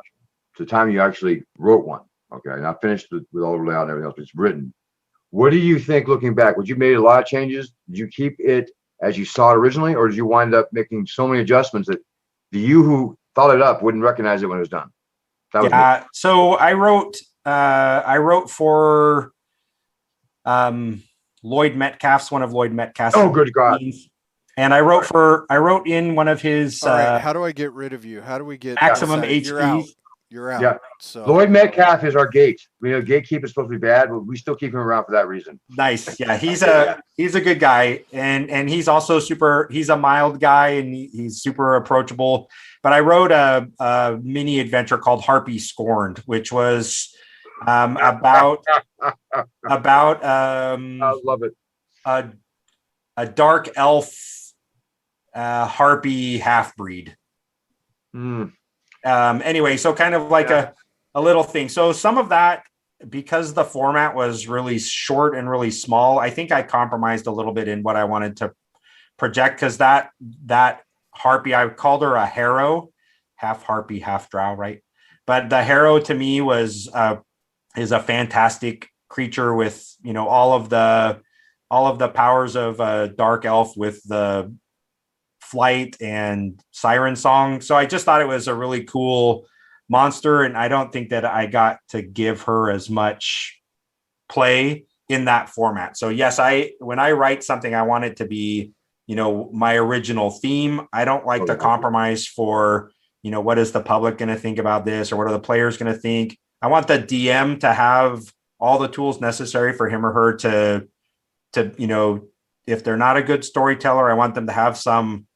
to the time you actually wrote one, okay, not finished with all the layout and everything else, but it's written. What do you think, looking back? Would you made a lot of changes? Did you keep it as you saw it originally, or did you wind up making so many adjustments that you who thought it up wouldn't recognize it when it was done? So I wrote for Lloyd Metcalf's, one of Lloyd Metcalf's. Oh, good God. Teams. And I wrote in one of his. All right, how do I get rid of you? How do we get maximum HP? You're out. Yeah. So Lloyd Metcalf is our gate. We know gatekeeper is supposed to be bad, but we still keep him around for that reason. Nice. Yeah, he's a good guy, and he's also he's a mild guy, and he's super approachable. But I wrote a mini adventure called Harpy Scorned, which was about I love it. A dark elf harpy half breed. Anyway, so kind of like a little thing. So some of that, because the format was really short and really small, I think I compromised a little bit in what I wanted project, because that harpy, I called her a harrow, half harpy, half drow, right? But the harrow to me is a fantastic creature with, you know, all of the powers of a dark elf with the flight and siren song. So I just thought it was a really cool monster, and I don't think that I got to give her as much play in that format. So yes, when I write something, I want it to be, you know, my original theme. I don't like to compromise for, you know, what is the public going to think about this, or what are the players going to think. I want the DM to have all the tools necessary for him or her to, you know, if they're not a good storyteller, I want them to have some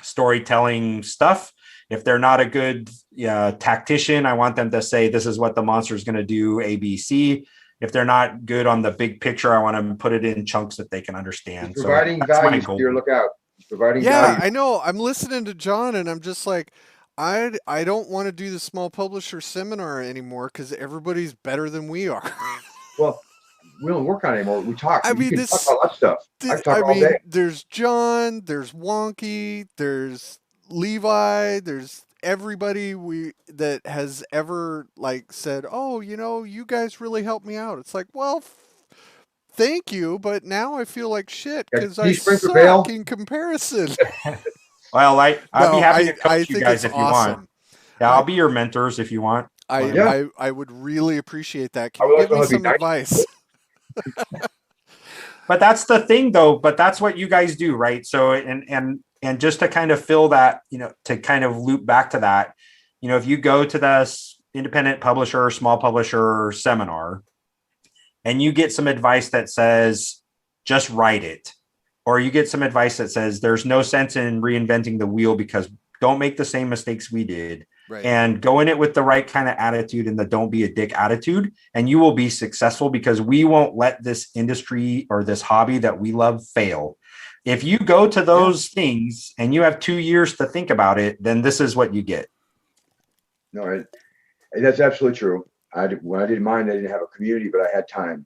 storytelling stuff. If they're not a good tactician, I want them to say, this is what the monster is going to do, A, B, C. If they're not good on the big picture, I want to put it in chunks that they can understand. He's providing value for your lookout. He's providing yeah, value. I know. I'm listening to John, and I'm just like, I don't want to do the small publisher seminar anymore because everybody's better than we are. Well, we don't work on it anymore. We talk. I mean, talk about that stuff. I talk all day. There's John, there's Wonky, there's Levi, there's everybody that has ever like said, "Oh, you know, you guys really helped me out." It's like, well, thank you, but now I feel like shit because I suck in comparison. Well, I'd be happy to coach you guys if you want. Yeah, I'll be your mentors if you want. I would really appreciate that. Can you give me some advice? But that's the thing, though. But that's what you guys do, right? So, and just to kind of fill that, you know, to kind of loop back to that, you know, if you go to the independent publisher, small publisher seminar, and you get some advice that says, just write it, or you get some advice that says, there's no sense in reinventing the wheel because don't make the same mistakes we did. Right. And go in it with the right kind of attitude and the don't be a dick attitude, and you will be successful because we won't let this industry or this hobby that we love fail. If you go to those things and you have 2 years to think about it, then this is what you get. No, that's absolutely true. When I did mine, I didn't have a community, but I had time,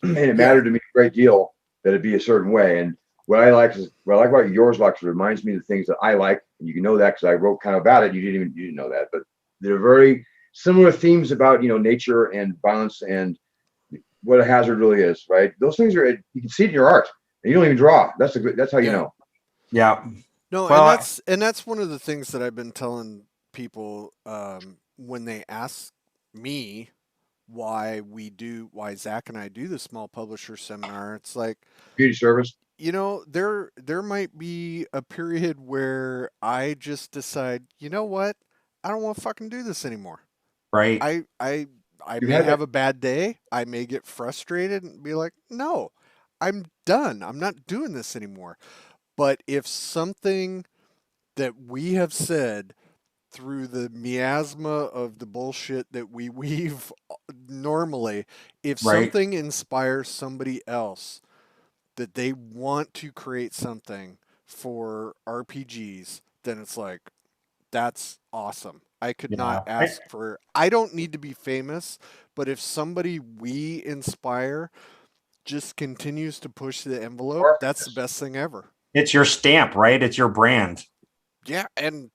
and it mattered to me a great deal that it be a certain way. And what I like about yours, Lux, reminds me of the things that I like, and you can know that because I wrote kind of about it. You didn't know that, but they're very similar themes about, you know, nature and violence and what a hazard really is, right? Those things you can see it in your art, and you don't even draw. That's how you know. Yeah. No, well, and that's one of the things that I've been telling people when they ask me why Zach and I do the small publisher seminar. It's like community service. You know, there might be a period where I just decide, you know what, I don't want to fucking do this anymore. Right. I may have a bad day. I may get frustrated and be like, no, I'm done. I'm not doing this anymore. But if something that we have said through the miasma of the bullshit that we weave normally, if something inspires somebody else that they want to create something for RPGs, then it's like, that's awesome. I could not ask for, I don't need to be famous, but if somebody we inspire just continues to push the envelope, that's the best thing ever. It's your stamp, right? It's your brand. Yeah, and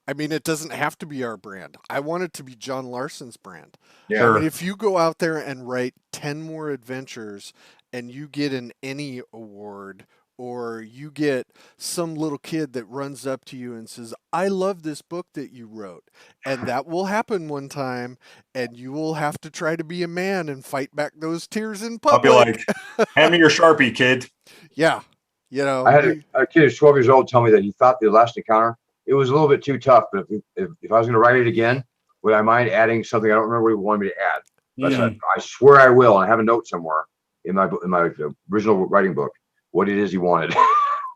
I mean, it doesn't have to be our brand. I want it to be John Larson's brand. Yeah. I mean, if you go out there and write 10 more adventures and you get an ENnie award, or you get some little kid that runs up to you and says, I love this book that you wrote. And that will happen one time, and you will have to try to be a man and fight back those tears in public. I'll be like, hand me your Sharpie, kid. Yeah. You know, I had a kid who's 12 years old tell me that he thought the last encounter, it was a little bit too tough, but if I was going to write it again, would I mind adding something? I don't remember what he wanted me to add. But I swear I will. I have a note somewhere in my original writing book what it is he wanted.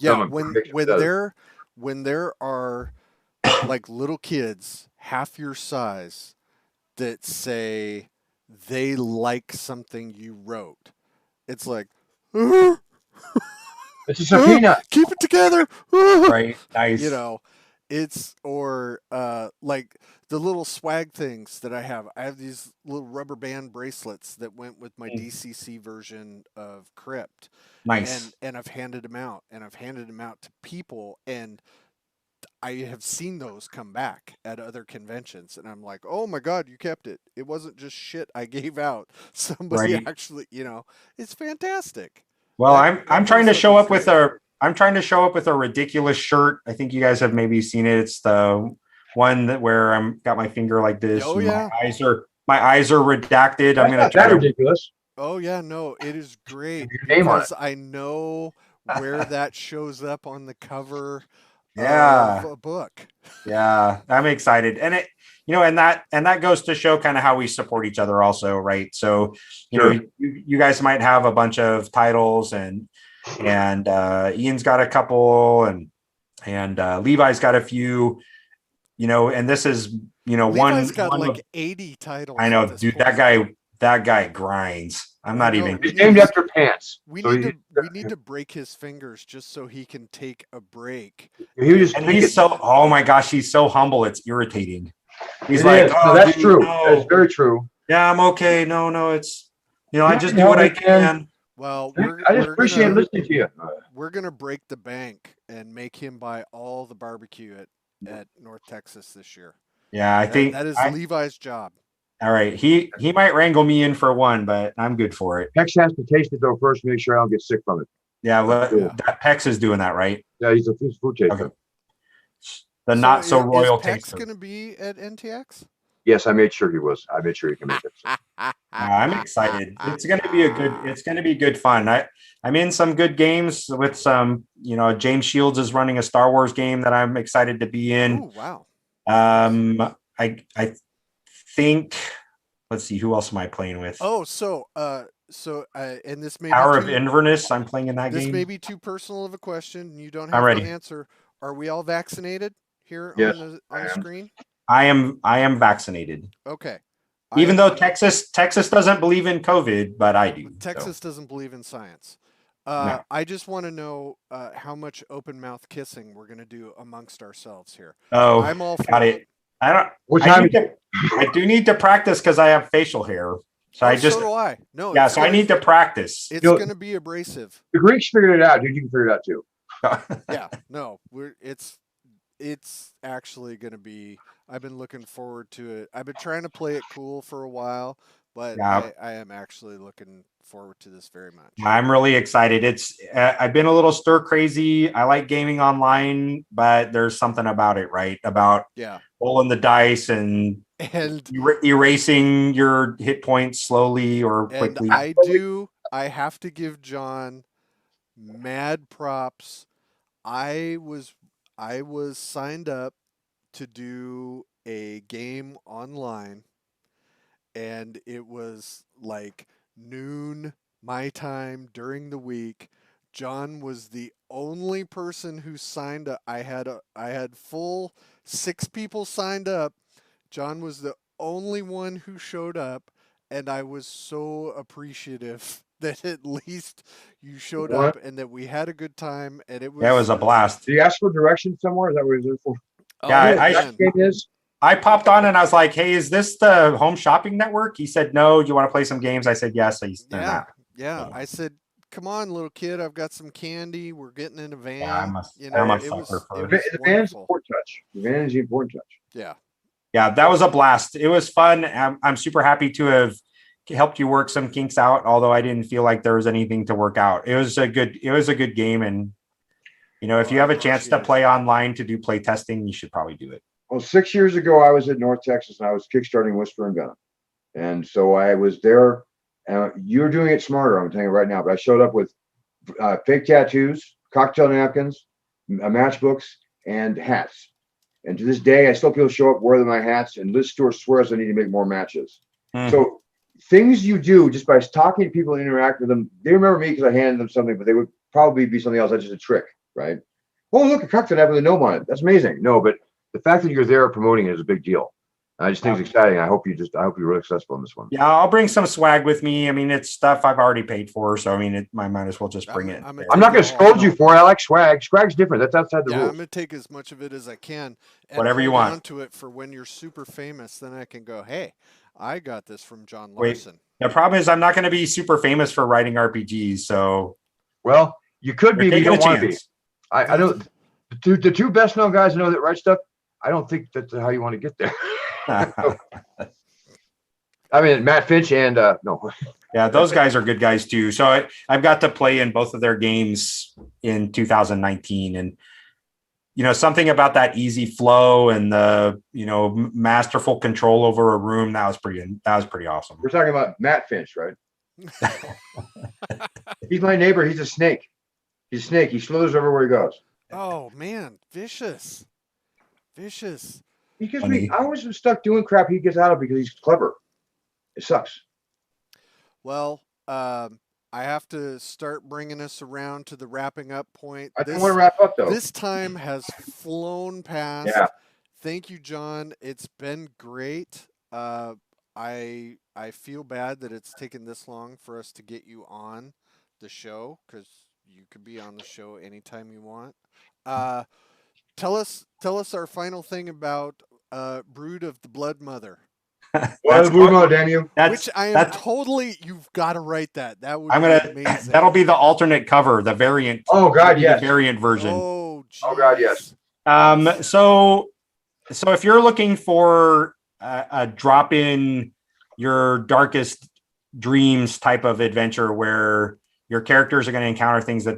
Yeah, when there are like little kids half your size that say they like something you wrote, it's like, it's just a peanut. Keep it together. Right. Nice. You know, It's or like the little swag things that I have. I have these little rubber band bracelets that went with my Mm. DCC version of Crypt, Nice. and I've handed them out, and I've handed them out to people, and I have seen those come back at other conventions, and I'm like, oh my god, you kept it. It wasn't just shit I gave out. Somebody Right. actually, it's fantastic. Well, I'm That trying kind of to stuff show is up with great. a I'm trying to show up with a ridiculous shirt. I think you guys have maybe seen it. It's the one that where I'm got my finger like this Oh and yeah. my eyes are redacted. I'm That's gonna not try that to ridiculous. Oh yeah, no, it is great Your name on it. because I know where that shows up on the cover of yeah. a book. Yeah, I'm excited. And it, and that goes to show kind of how we support each other also, right? So, Sure. you guys might have a bunch of titles and Ian's got a couple and Levi's got a few, and this is, Levi's got one like of 80 I titles at know, this dude, point. that guy grinds. I'm I not know. even We He's need named to after pants. we So need to we need to break his fingers just so he can take a break. he was just and thinking. he's so oh my gosh, he's so humble, it's irritating. He's It like, is. No, oh that's dude, true. That's no. very true. Yeah, I'm okay. No, it's I Yeah, just do no, what I man. can. Well, I just appreciate listening to you. we're gonna break the bank and make him buy all the barbecue at North Texas this year. Yeah, I think That is I Levi's job. all right. He might wrangle me in for one, but I'm good for it. Hex has to taste it though first, make sure I don't get sick from it. Yeah, Yeah. that Pex is doing that, right? Yeah, he's a food taster. Okay. The So not so is royal Pex taster. gonna be at NTX? Yes, I made sure he was. I made sure he can make it. I'm excited. It's gonna be good fun. I'm in some good games with some, James Shields is running a Star Wars game that I'm excited to be in. Oh wow. I think let's see, who else am I playing with? Oh, and this may Hour be of Inverness. I'm playing in that this game. may be too personal of a question. And you don't I'm have to ready. answer. Are we all vaccinated here Yes, on I the am. screen? I am vaccinated. Okay. Even though Texas doesn't believe in COVID, but I do. Texas doesn't believe in science. No. I just want to know how much open mouth kissing we're going to do amongst ourselves here. Oh, I'm all for got it. I don't. What I, time? need to, I do need to practice because I have facial hair. So I just so do I. No. yeah. So I need to practice. It's going to be abrasive. The Greeks figured it out, dude. You can figure it out too. Yeah. No. It's actually going to be. I've been looking forward to it. I've been trying to play it cool for a while, but Yeah. I am actually looking forward to this very much. I'm really excited. I've been a little stir crazy. I like gaming online, but there's something about it, right? About rolling the dice and erasing your hit points slowly or quickly. And I have to give John mad props. I was signed up to do a game online, and it was like noon my time during the week. John was the only person who signed up. I had full 6 people signed up. John was the only one who showed up, and I was so appreciative that at least you showed up and that we had a good time, and it was a blast. Do you ask for directions somewhere? Is that what it's there for? Yeah, I popped on and I was like, "Hey, is this the Home Shopping Network?" He said, "No. Do you want to play some games?" I said, "Yes." Yeah. I said, "Come on, little kid. I've got some candy. We're getting in a van." Yeah, the van's important touch. The van is the important touch. Yeah. Yeah, that was a blast. It was fun. I'm super happy to have helped you work some kinks out, although I didn't feel like there was anything to work out. It was a good game, and if you have a chance to play online to do play testing, you should probably do it. Well, 6 years ago, I was at North Texas and I was kickstarting Whisper and Venom, and so I was there. You're doing it smarter, I'm telling you right now. But I showed up with fake tattoos, cocktail napkins, matchbooks, and hats. And to this day, I still people show up, wear my hats, and Liz Stewart swears I need to make more matches. So things you do just by talking to people and interact with them, they remember me because I handed them something, but they would probably be something else. That's just a trick, right? Oh, look, a cocktail napkin with a gnome on it. That's amazing. No, but the fact that you're there promoting it is a big deal. I just think it's exciting. I hope you're really successful in this one. Yeah, I'll bring some swag with me. I mean, it's stuff I've already paid for, so I mean, I might as well just bring it. I'm not going to scold you for it. I like swag. Swag's different. That's outside the Yeah, rules. I'm gonna take as much of it as I can and Whatever you hold want. on to it for when you're super famous. Then I can go, hey, I got this from John Wait. Larson. The problem is I'm not going to be super famous for writing RPGs, so Well, you could be, but you taking a don't want to be. chance. I don't. The two best known guys I know that write stuff. I don't think that's how you want to get there. I mean, Matt Finch and no. Yeah, those guys are good guys too. So I've got to play in both of their games in 2019, and something about that easy flow and the masterful control over a room that was pretty awesome. We're talking about Matt Finch, right? He's my neighbor. He's a snake. He's a snake. He slithers everywhere he goes. Oh man, vicious. He gives me. I always am stuck doing crap he gets out of because he's clever. It sucks. Well, I have to start bringing us around to the wrapping up point. I don't want to wrap up though. This time has flown past. Yeah. Thank you, John. It's been great. I feel bad that it's taken this long for us to get you on the show, because you could be on the show anytime you want. Tell us our final thing about Brood of the Blood Mother. Well, Brood Mother, damn you. Which I am totally. You've got to write that. That would be amazing. That'll be the alternate cover, the variant. Oh God, yes. The variant version. Oh God, yes. So if you're looking for a drop in your darkest dreams type of adventure where your characters are going to encounter things that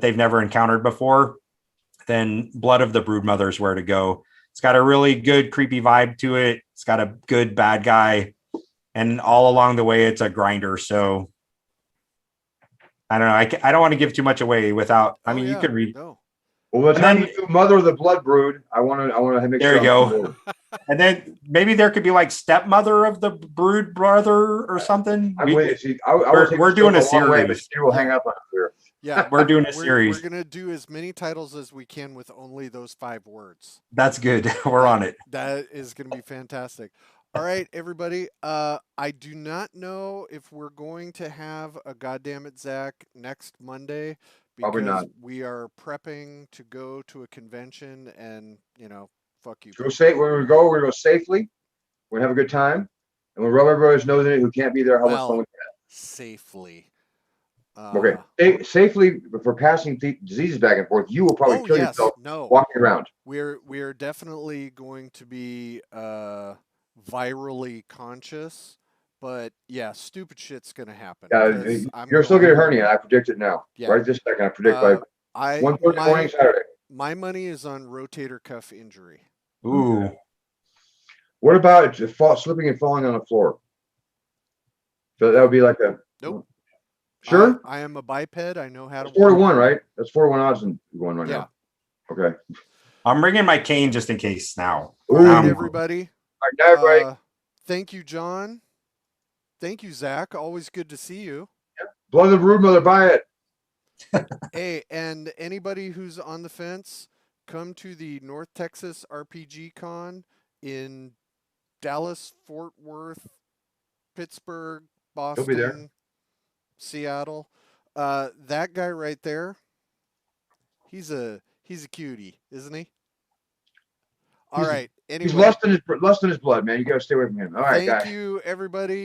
they've never encountered before, then Blood of the Broodmother is where to go. It's got a really good creepy vibe to it. It's got a good bad guy, and all along the way it's a grinder. So I don't know. I don't want to give too much away without. I mean, you could read. No. Well, the time you do Mother of the Blood Brood, I want to make there sure. There you go. And then maybe there could be like Stepmother of the Brood Brother or something. We're doing a series. We'll hang up on it here. Yeah, we're doing a series. We're going to do as many titles as we can with only those 5 words. That's good. We're on it. That is going to be fantastic. All right, everybody. I do not know if we're going to have a Goddammit Zach next Monday, because we are prepping to go to a convention, and fuck you. We're going to go safely. We're going to have a good time, and we'll rub everybody's nose in it who can't be there. How much fun we have. Safely. Okay. Safely for passing diseases back and forth. You will probably kill yourself walking around. We're definitely going to be virally conscious, but yeah, stupid shit's gonna happen. You're still getting a hernia. I predict it now. Yeah. Right this second, I predict by 1:30 morning Saturday. My money is on rotator cuff injury. Ooh. What about slipping and falling on the floor? So that would be like a nope. Sure. I am a biped. I know how to. 4-1, right? That's 4-1 odds in one right now. Okay. I'm bringing my cane just in case now. All right, everybody. All right, everybody. Thank you, John. Thank you, Zach. Always good to see you. Yep. Blood of the Broodmother, buy it. Hey, and anybody who's on the fence, come to the North Texas RPG Con in Dallas, Fort Worth, Pittsburgh, Boston. He'll be there. Seattle. That guy right there, he's a cutie, isn't he? All right. Anyway, he's lust in his blood, man. You got to stay away from him. All right, guys. Thank you, everybody.